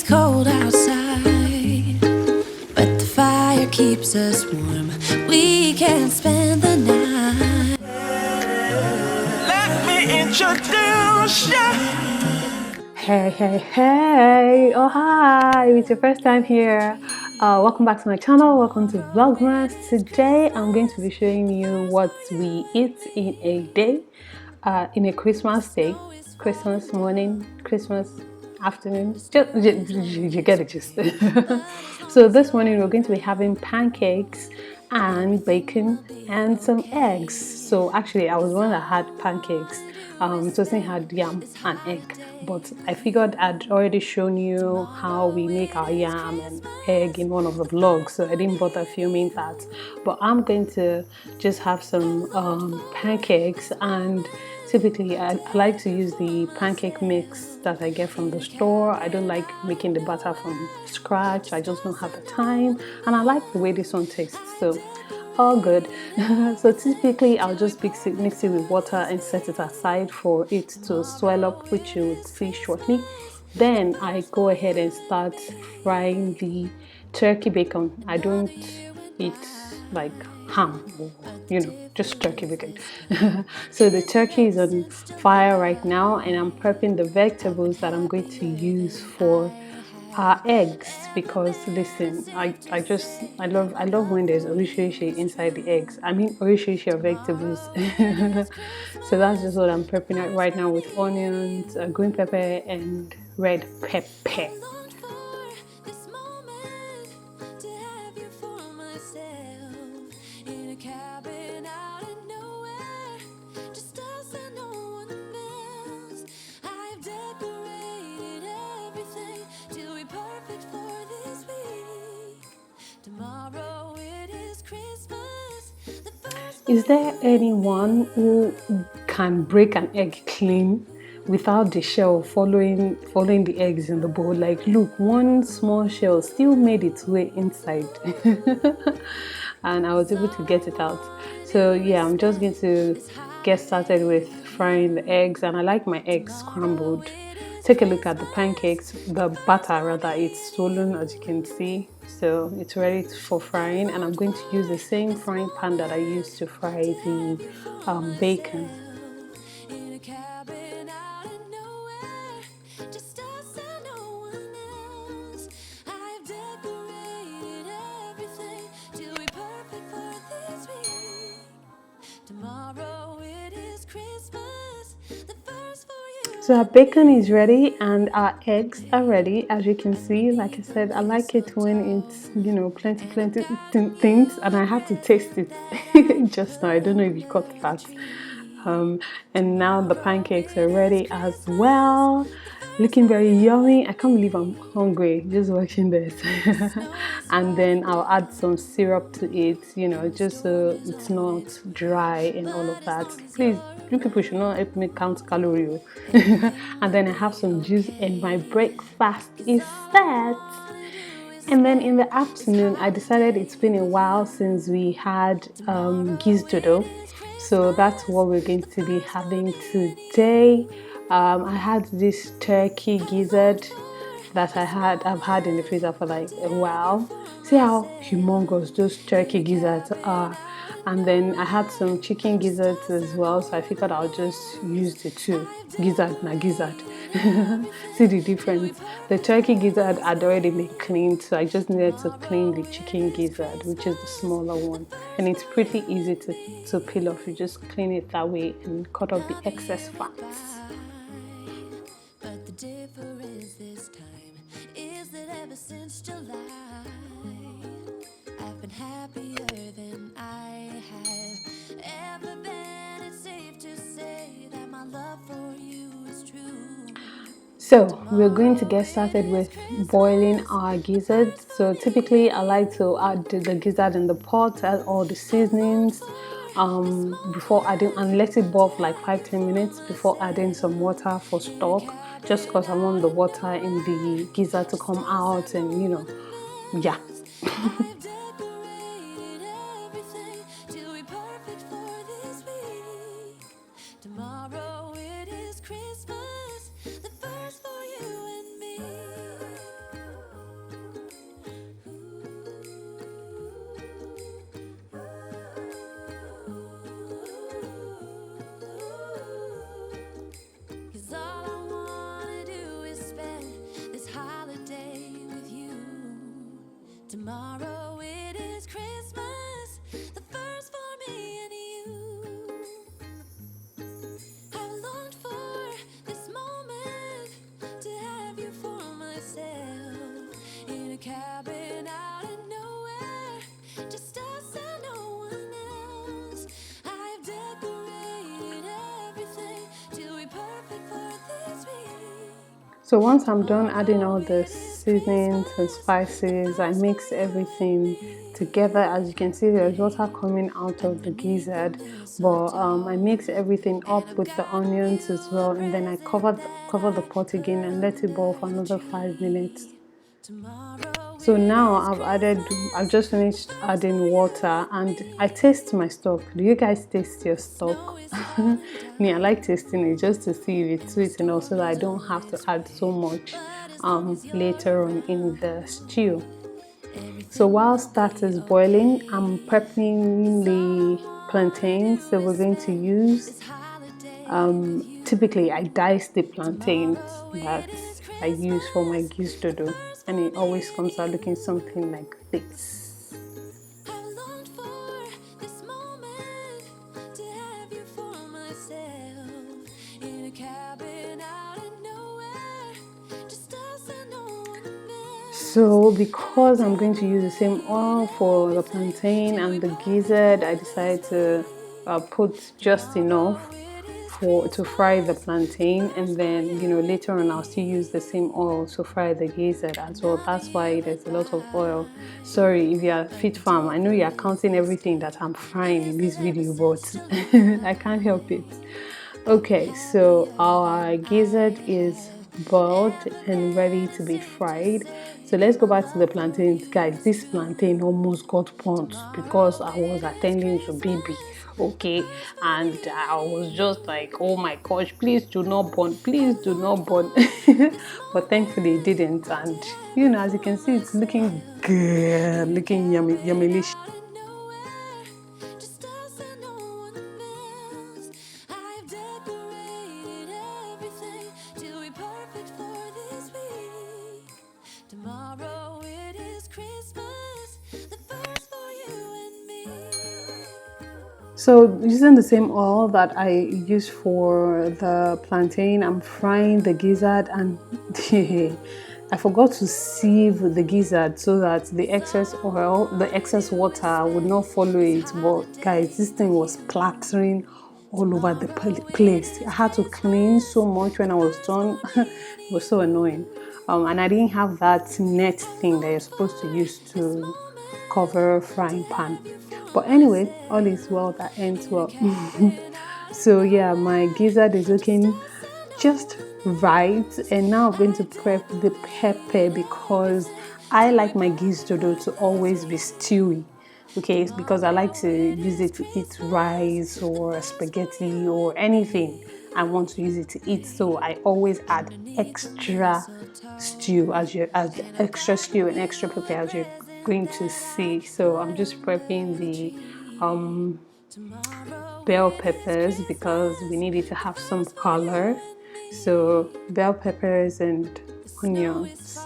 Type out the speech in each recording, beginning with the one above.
cold outside, but the fire keeps us warm. We can spend the night. Let me introduce you. Hey, oh hi, if it's your first time here, welcome back to my channel. Welcome to Vlogmas. Today I'm going to be showing you what we eat in a day, in a Christmas day, Christmas morning, Christmas afternoon. You get the gist. So this morning we're going to be having pancakes and bacon and some eggs. So actually I was the one that had pancakes. Tosin had yam and egg, but I figured I'd already shown you how we make our yam and egg in one of the vlogs, so I didn't bother filming that. But I'm going to just have some pancakes, and typically I like to use the pancake mix that I get from the store. I don't like making the batter from scratch. I just don't have the time, and I like the way this one tastes, so all good. So typically I'll just mix it with water and set it aside for it to swell up, which you would see shortly. Then I go ahead and start frying the turkey bacon. I don't eat like ham or just turkey bacon. So the turkey is on fire right now, and I'm prepping the vegetables that I'm going to use for eggs, because listen, I love when there's orishishi inside the eggs. I mean orishishi of vegetables. So that's just what I'm prepping right now with onions, green pepper and red pepper. Is there anyone who can break an egg clean without the shell following the eggs in the bowl? Like, look, one small shell still made its way inside. And I was able to get it out. So yeah, I'm just going to get started with frying the eggs, and I like my eggs scrambled. Take a look at the pancakes, the batter rather, it's swollen as you can see. So it's ready for frying, and I'm going to use the same frying pan that I used to fry the bacon. So our bacon is ready and our eggs are ready. As you can see, like I said, I like it when it's, plenty things, and I have to taste it just now. I don't know if you caught that. And now the pancakes are ready as well. Looking very yummy. I can't believe I'm hungry just watching this. And then I'll add some syrup to it, just so it's not dry and all of that. Please, you people should not help me count calories. And then I have some juice, and my breakfast is set. And then in the afternoon, I decided it's been a while since we had gizzdodo. So that's what we're going to be having today. I had this turkey gizzard that I've had in the freezer for like a while. See how humongous those turkey gizzards are. And then I had some chicken gizzards as well, so I figured I'll just use the two. Gizzard na gizzard. See the difference? The turkey gizzard had already been cleaned, so I just needed to clean the chicken gizzard, which is the smaller one. And it's pretty easy to peel off. You just clean it that way and cut off the excess fats. But the difference this time is that ever since July, I've been happier than I have ever been. It's safe to say that my love for you is true. So we're going to get started with boiling our gizzard. So typically I like to add the gizzard in the pot, add all the seasonings before adding, and let it boil for like 5-10 minutes before adding some water for stock, just because I want the water in the gizzard to come out, and yeah. Tomorrow it is Christmas, the first for me and you. I've longed for this moment to have you for myself in a cabin out of nowhere, just us and no one else. I've decorated everything to be perfect for this week. So once I'm done adding all the seasonings and spices, I mix everything together. As you can see, there's water coming out of the gizzard, but I mix everything up with the onions as well, and then I cover the pot again and let it boil for another 5 minutes. So now I've just finished adding water, and I taste my stock. Do you guys taste your stock? Me, I like tasting it just to see if it's sweet enough so that I don't have to add so much later on in the stew. So whilst that is boiling, I'm prepping the plantains that we're going to use. Typically I dice the plantains that I use for my gizzdodo, and it always comes out looking something like this. So because I'm going to use the same oil for the plantain and the gizzard, I decided to put just enough to fry the plantain, and then later on I'll still use the same oil to fry the gizzard as well. That's why there's a lot of oil. Sorry if you're fit farm, I know you're counting everything that I'm frying in this video, but I can't help it. Okay, so our gizzard is boiled and ready to be fried. So let's go back to the plantains. Guys, this plantain almost got burnt because I was attending to baby, okay, and I was just like, oh my gosh, please do not burn, please do not burn. But thankfully it didn't, and as you can see, it's looking good, looking yummylicious. Tomorrow it is Christmas, the first for you and me. So using the same oil that I used for the plantain, I'm frying the gizzard, and I forgot to sieve the gizzard so that the excess oil, the excess water would not follow it. But guys, this thing was clattering all over the place. I had to clean so much when I was done. It was so annoying. And I didn't have that net thing that you're supposed to use to cover frying pan. But anyway, all is well that ends well. So yeah, my gizzard is looking just right, and now I'm going to prep the pepper because I like my gizzdodo to always be stewy. Okay, it's because I like to use it to eat rice or spaghetti or anything I want to use it to eat. So I always add extra stew as extra stew and extra pepper, as you're going to see. So I'm just prepping the bell peppers because we need it to have some color. So bell peppers and onions.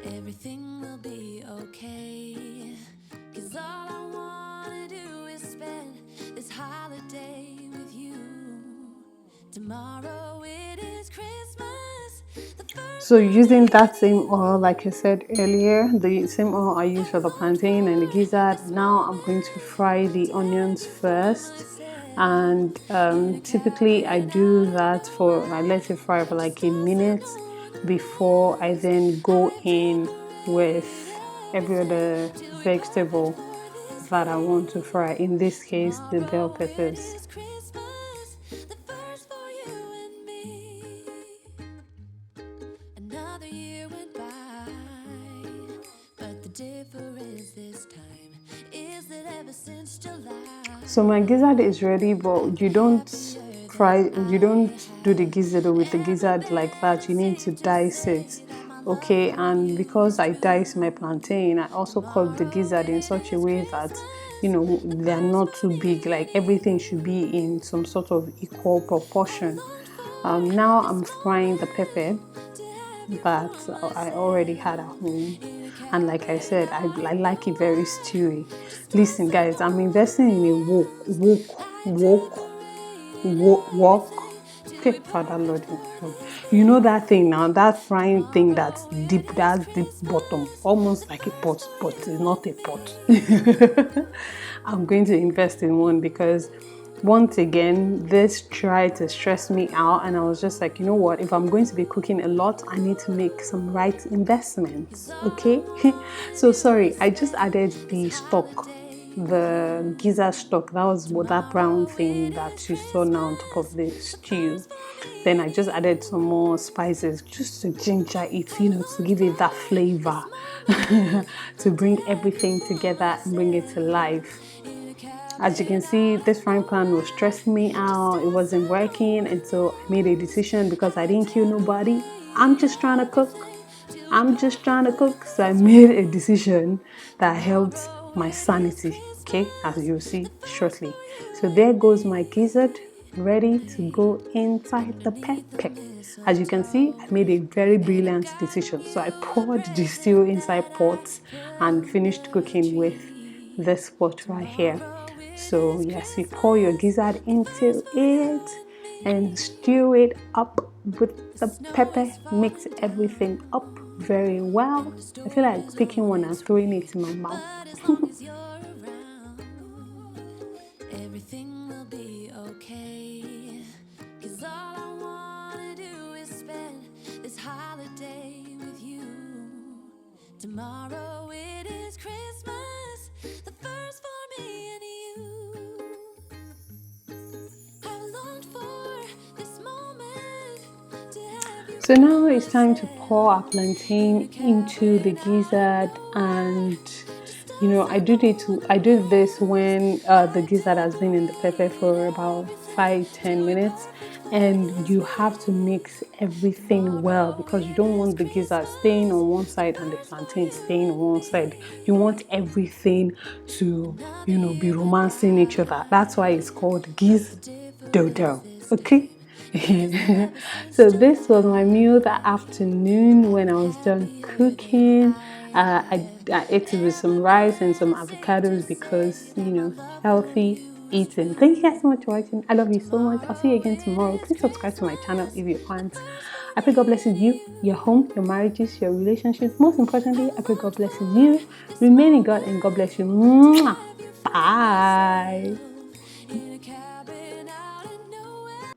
Everything will be okay, 'cause all I wanna do is spend this holiday with you. Tomorrow it is Christmas. So using that same oil, like I said earlier, the same oil I used for the plantain and the gizzard, now I'm going to fry the onions first. And typically I do that I let it fry for like a minute before I then go in with every other vegetable that I want to fry. In this case, the bell peppers. Another year went by, but the difference this time is that ever since July. So my gizzard is ready, but you don't do the gizzard with the gizzard like that. You need to dice it, okay? And because I dice my plantain, I also cut the gizzard in such a way that you know, they're not too big. Like everything should be in some sort of equal proportion. Now I'm frying the pepper that I already had at home, and like I said, I like it very stewy. Listen guys, I'm investing in a wok. Okay, Father Lord, you know that thing now, that frying thing that's deep bottom, almost like a pot, but it's not a pot. I'm going to invest in one because once again, this tried to stress me out, and I was just like, you know what, if I'm going to be cooking a lot, I need to make some right investments. Okay. So sorry, I just added the stock, the gizzard stock. That was what, that brown thing that you saw now on top of the stew. Then I just added some more spices just to ginger it, you know, to give it that flavor, to bring everything together and bring it to life. As you can see, this frying pan was stressing me out. It wasn't working, and so I made a decision because I didn't kill nobody. I'm just trying to cook. So I made a decision that helped my sanity, okay, as you'll see shortly. So there goes my gizzard, ready to go inside the pepper. As you can see, I made a very brilliant decision. So I poured the stew inside pots and finished cooking with this pot right here. So yes, you pour your gizzard into it and stew it up with the pepper. Mix everything up very well. I feel like picking one and throwing it in my mouth. Everything will be okay. 'Cause all I wanna do is spend this holiday with you. Tomorrow it is Christmas, the first for me and you. I've longed for this moment to have you. So now it's time to pour our plantain into the gizzard, and you know, I do this when the gizzard has been in the pepper for about 5-10 minutes, and you have to mix everything well because you don't want the gizzard staying on one side and the plantain staying on one side. You want everything to, you know, be romancing each other. That's why it's called gizzdodo. Okay. So this was my meal that afternoon when I was done cooking. I ate it with some rice and some avocados because, you know, healthy eating. Thank you guys so much for watching. I love you so much. I'll see you again tomorrow. Please subscribe to my channel if you want. I pray God blesses you, your home, your marriages, your relationships. Most importantly, I pray God blesses you. Remain in God and God bless you. Mwah! Bye. In a cabin